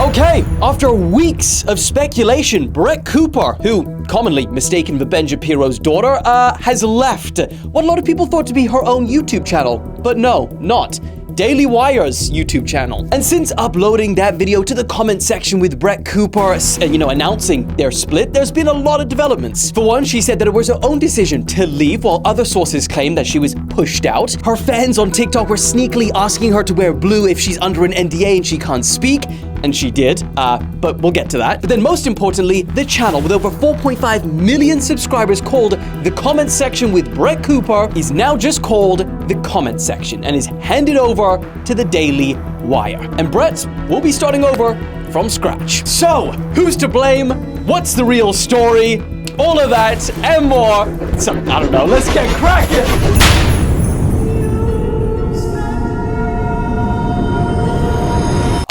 Okay, after weeks of speculation, Brett Cooper, who commonly mistaken for Ben Shapiro's daughter, has left what a lot of people thought to be her own YouTube channel. But no, not. Daily Wire's YouTube channel. And since uploading that video to the comment section with Brett Cooper, announcing their split, there's been a lot of developments. For one, she said that it was her own decision to leave, while other sources claim that she was pushed out. Her fans on TikTok were sneakily asking her to wear blue if she's under an NDA and she can't speak. And she did, but we'll get to that. But then most importantly, the channel with over 4.5 million subscribers called The Comment Section with Brett Cooper is now just called The Comment Section and is handed over to the Daily Wire. And Brett will be starting over from scratch. So, who's to blame? What's the real story? All of that and more. So, I don't know, let's get cracking.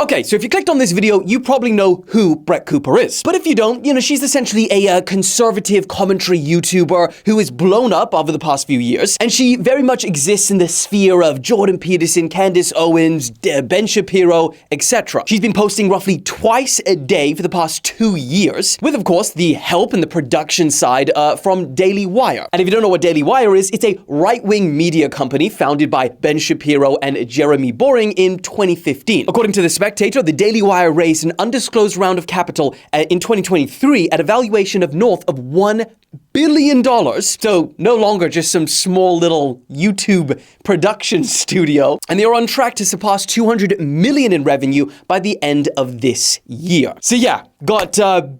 Okay, so if you clicked on this video, you probably know who Brett Cooper is. But if you don't, she's essentially a conservative commentary YouTuber who has blown up over the past few years. And she very much exists in the sphere of Jordan Peterson, Candace Owens, Ben Shapiro, etc. She's been posting roughly twice a day for the past 2 years, with, of course, the help and the production side from Daily Wire. And if you don't know what Daily Wire is, it's a right-wing media company founded by Ben Shapiro and Jeremy Boring in 2015. According to The Spectator, the Daily Wire raised an undisclosed round of capital in 2023 at a valuation of north of $1 billion. So no longer just some small little YouTube production studio. And they are on track to surpass 200 million in revenue by the end of this year. So yeah, got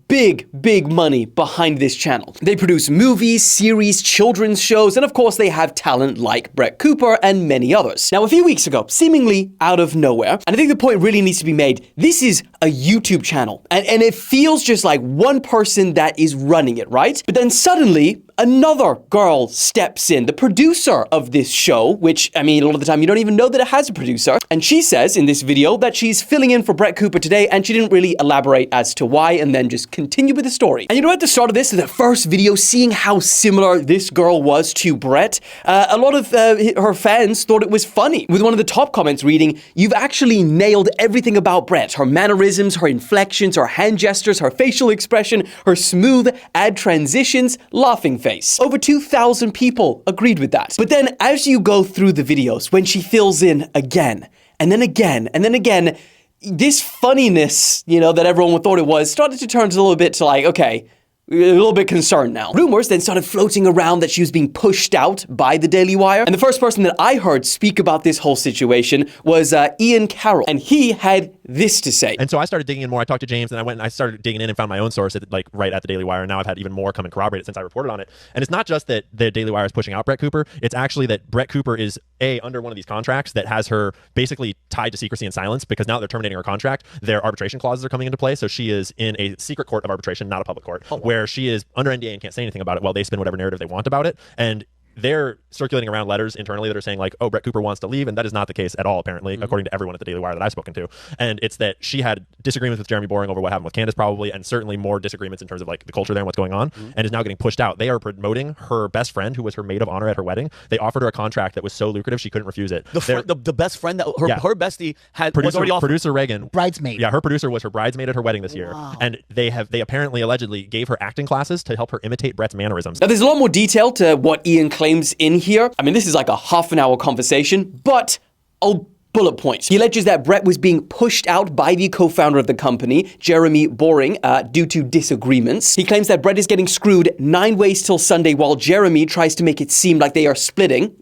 big money behind this channel. They produce movies, series, children's shows, and of course they have talent like Brett Cooper and many others. Now a few weeks ago, seemingly out of nowhere, and I think the point really needs to be made, this is a YouTube channel, and it feels just like one person that is running it, right? But then suddenly, another girl steps in, the producer of this show, which, a lot of the time you don't even know that it has a producer. And she says in this video that she's filling in for Brett Cooper today, and she didn't really elaborate as to why, and then just continue with the story. And at the start of this, the first video, seeing how similar this girl was to Brett, a lot of her fans thought it was funny, with one of the top comments reading, "You've actually nailed everything about Brett. Her mannerisms, her inflections, her hand gestures, her facial expression, her smooth ad transitions, laughing face." Over 2,000 people agreed with that. But then as you go through the videos, when she fills in again, and then again, and then again, this funniness, that everyone thought it was, started to turn to a little bit to like, okay, a little bit concerned now. Rumors then started floating around that she was being pushed out by the Daily Wire. And the first person that I heard speak about this whole situation was Ian Carroll. And he had this to say. And so I started digging in more. I talked to James and I went and I started digging in and found my own source right at the Daily Wire. And now I've had even more come and corroborate it since I reported on it. And it's not just that the Daily Wire is pushing out Brett Cooper. It's actually that Brett Cooper is under one of these contracts that has her basically tied to secrecy and silence, because now that they're terminating her contract, their arbitration clauses are coming into play. So she is in a secret court of arbitration, not a public court, where she is under NDA and can't say anything about it while they spin whatever narrative they want about it. And they're circulating around letters internally that are saying like, oh, Brett Cooper wants to leave. And that is not the case at all, apparently, according to everyone at the Daily Wire that I've spoken to. And it's that she had disagreements with Jeremy Boring over what happened with Candace probably, and certainly more disagreements in terms of like the culture there and what's going on, and is now getting pushed out. They are promoting her best friend, who was her maid of honor at her wedding. They offered her a contract that was so lucrative she couldn't refuse it. The best friend that her bestie had was already offered. Producer Reagan. Bridesmaid. Yeah, her producer was her bridesmaid at her wedding this year. And they apparently allegedly gave her acting classes to help her imitate Brett's mannerisms. Now there's a lot more detail to what Ian claims in here. This is like a half an hour conversation, but I'll bullet points. He alleges that Brett was being pushed out by the co-founder of the company, Jeremy Boring, due to disagreements. He claims that Brett is getting screwed 9 ways till Sunday, while Jeremy tries to make it seem like they are splitting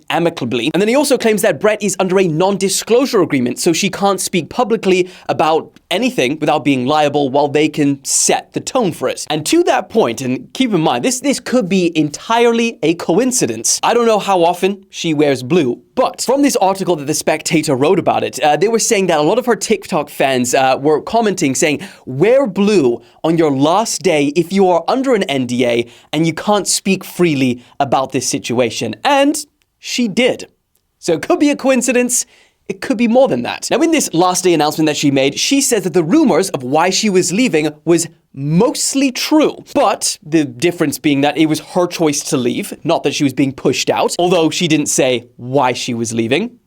amicably. And then he also claims that Brett is under a non-disclosure agreement, so she can't speak publicly about anything without being liable, while they can set the tone for it. And to that point, and keep in mind, this could be entirely a coincidence. I don't know how often she wears blue, but from this article that The Spectator wrote about it, they were saying that a lot of her TikTok fans were commenting saying, wear blue on your last day if you are under an NDA and you can't speak freely about this situation. And she did. So it could be a coincidence. It could be more than that. Now, in this last day announcement that she made, she says that the rumors of why she was leaving was mostly true. But the difference being that it was her choice to leave, not that she was being pushed out, although she didn't say why she was leaving.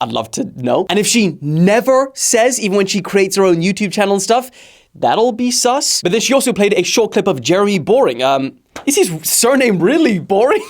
I'd love to know. And if she never says, even when she creates her own YouTube channel and stuff, that'll be sus. But then she also played a short clip of Jeremy Boring. Is his surname really Boring?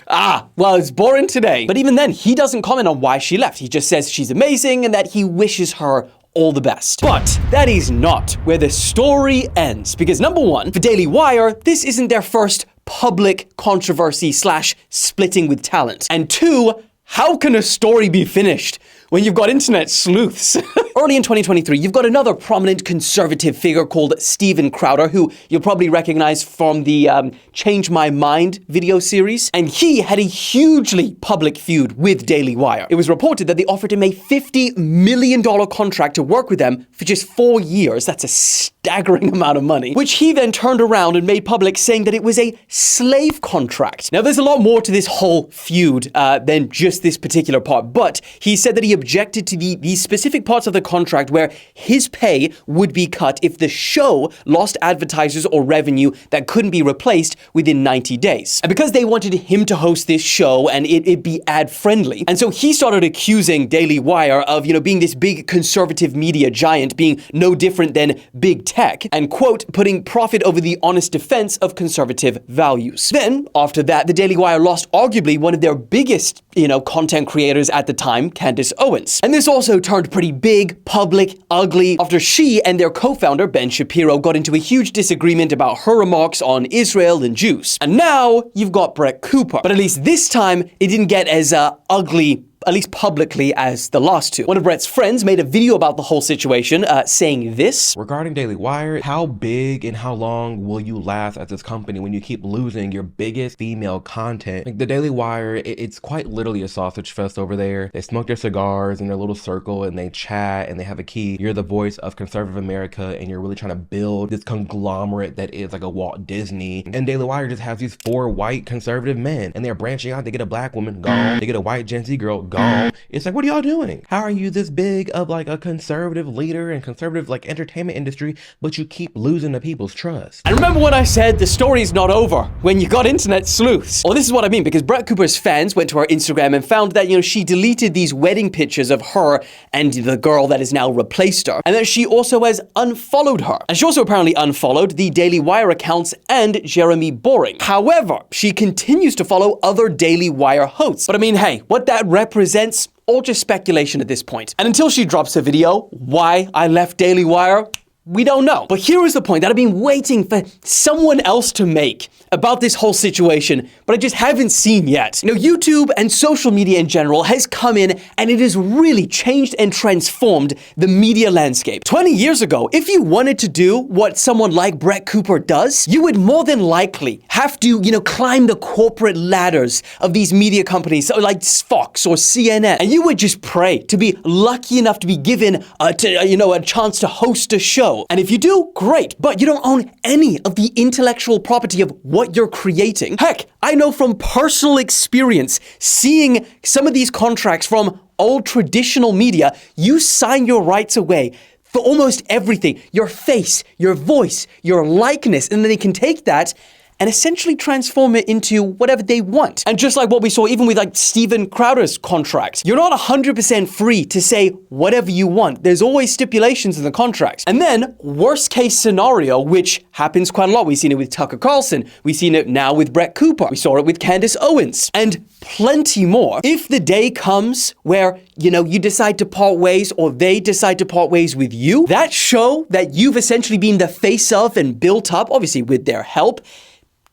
Well, it's boring today. But even then, he doesn't comment on why she left. He just says she's amazing and that he wishes her all the best. But that is not where the story ends. Because number one, for Daily Wire, this isn't their first public controversy / splitting with talent. And two, how can a story be finished when you've got internet sleuths? Early in 2023, you've got another prominent conservative figure called Steven Crowder, who you'll probably recognize from the Change My Mind video series. And he had a hugely public feud with Daily Wire. It was reported that they offered him a $50 million contract to work with them for just 4 years. That's a staggering amount of money, which he then turned around and made public, saying that it was a slave contract. Now, there's a lot more to this whole feud than just this particular part, but he said that he objected to these specific parts of the contract where his pay would be cut if the show lost advertisers or revenue that couldn't be replaced within 90 days. And because they wanted him to host this show and it be ad-friendly, and so he started accusing Daily Wire of, being this big conservative media giant, being no different than big tech, and, quote, putting profit over the honest defense of conservative values. Then, after that, the Daily Wire lost arguably one of their biggest, content creators at the time, Candace Owens. And this also turned pretty big, public, ugly, after she and their co-founder, Ben Shapiro, got into a huge disagreement about her remarks on Israel and Jews. And now, you've got Brett Cooper. But at least this time, it didn't get as ugly, at least publicly, as the last two. One of Brett's friends made a video about the whole situation, saying this. Regarding Daily Wire, how big and how long will you last at this company when you keep losing your biggest female content? Like, the Daily Wire, it's quite literally a sausage fest over there. They smoke their cigars in their little circle and they chat and they have a key. You're the voice of conservative America and you're really trying to build this conglomerate that is like a Walt Disney. And Daily Wire just has these 4 white conservative men and they're branching out. They get a black woman, gone. They get a white Gen Z girl, gone. It's like, what are y'all doing? How are you this big of like a conservative leader and conservative like entertainment industry, but you keep losing the people's trust? And remember when I said the story's not over when you got internet sleuths? Well, this is what I mean, because Brett Cooper's fans went to her Instagram and found that, she deleted these wedding pictures of her and the girl that has now replaced her, and that she also has unfollowed her. And she also apparently unfollowed the Daily Wire accounts and Jeremy Boring. However, she continues to follow other Daily Wire hosts. But I mean, hey, what that represents, all just speculation at this point. And until she drops a video, why I left Daily Wire, we don't know. But here is the point that I've been waiting for someone else to make about this whole situation, but I just haven't seen yet. YouTube and social media in general has come in and it has really changed and transformed the media landscape. 20 years ago, if you wanted to do what someone like Brett Cooper does, you would more than likely have to, climb the corporate ladders of these media companies like Fox or CNN, and you would just pray to be lucky enough to be given a chance to host a show. And if you do, great, but you don't own any of the intellectual property of what you're creating. Heck, I know from personal experience, seeing some of these contracts from old traditional media, you sign your rights away for almost everything. Your face, your voice, your likeness, and then they can take that and essentially transform it into whatever they want. And just like what we saw even with like Steven Crowder's contract, you're not 100% free to say whatever you want. There's always stipulations in the contract. And then worst case scenario, which happens quite a lot. We've seen it with Tucker Carlson. We've seen it now with Brett Cooper. We saw it with Candace Owens and plenty more. If the day comes where, you decide to part ways or they decide to part ways with you, that show that you've essentially been the face of and built up, obviously with their help,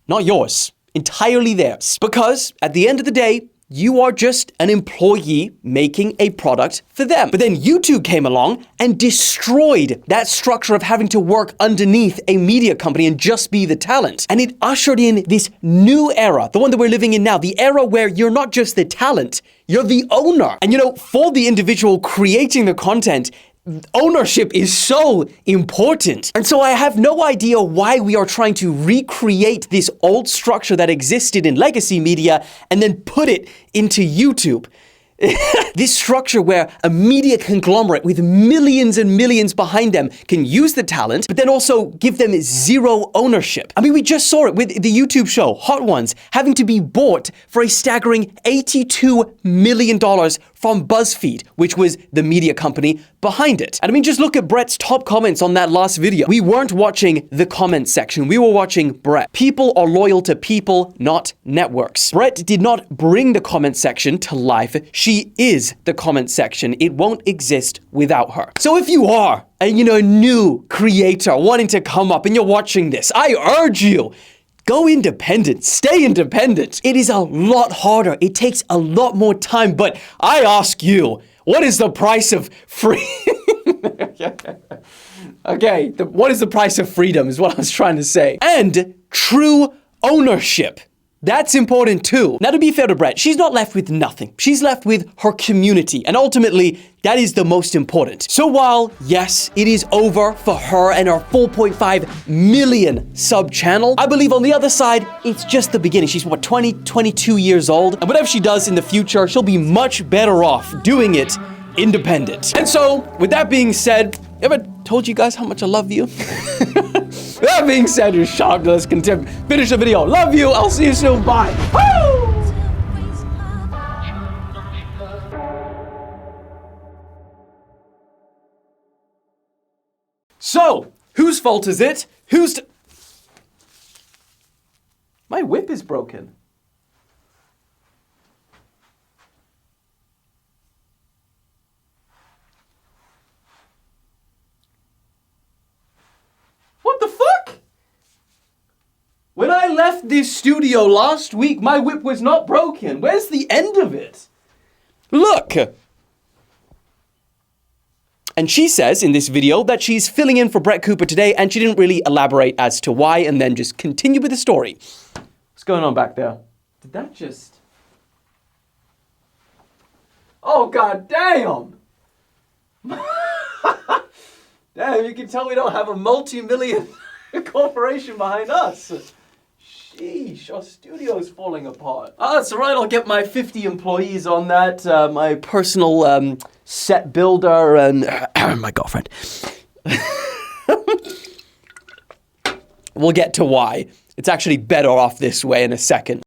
not yours, entirely theirs. Because at the end of the day, you are just an employee making a product for them. But then YouTube came along and destroyed that structure of having to work underneath a media company and just be the talent. And it ushered in this new era, the one that we're living in now, the era where you're not just the talent, you're the owner. And for the individual creating the content, ownership is so important. And so I have no idea why we are trying to recreate this old structure that existed in legacy media and then put it into YouTube. This structure where a media conglomerate with millions and millions behind them can use the talent, but then also give them zero ownership. I mean, we just saw it with the YouTube show, Hot Ones, having to be bought for a staggering $82 million from BuzzFeed, which was the media company behind it. And I mean, just look at Brett's top comments on that last video. We weren't watching the comment section. We were watching Brett. People are loyal to people, not networks. Brett did not bring the comment section to life. She is the comment section. It won't exist without her. So if you are a new creator wanting to come up and you're watching this, I urge you, go independent. Stay independent. It is a lot harder. It takes a lot more time. But I ask you, what is the price of free? Okay, what is the price of freedom is what I was trying to say. And true ownership. That's important too. Now, to be fair to Brett, she's not left with nothing. She's left with her community. And ultimately, that is the most important. So while, yes, it is over for her and her 4.5 million sub channel, I believe on the other side, it's just the beginning. She's what, 22 years old? And whatever she does in the future, she'll be much better off doing it independent. And so, with that being said, ever told you guys how much I love you? That being said, you're sharp, let's continue. Finish the video. Love you. I'll see you soon. Bye. Woo! So, whose fault is it? My whip is broken. What the fuck? When I left this studio last week, my whip was not broken. Where's the end of it? Look. And she says in this video that she's filling in for Brett Cooper today, and she didn't really elaborate as to why, and then just continue with the story. What's going on back there? Did that just... Oh, god damn! Damn, you can tell we don't have a multi-million corporation behind us. Sheesh, our studio's falling apart. Oh, that's all right, I'll get my 50 employees on that, my personal set builder and my girlfriend. We'll get to why. It's actually better off this way in a second.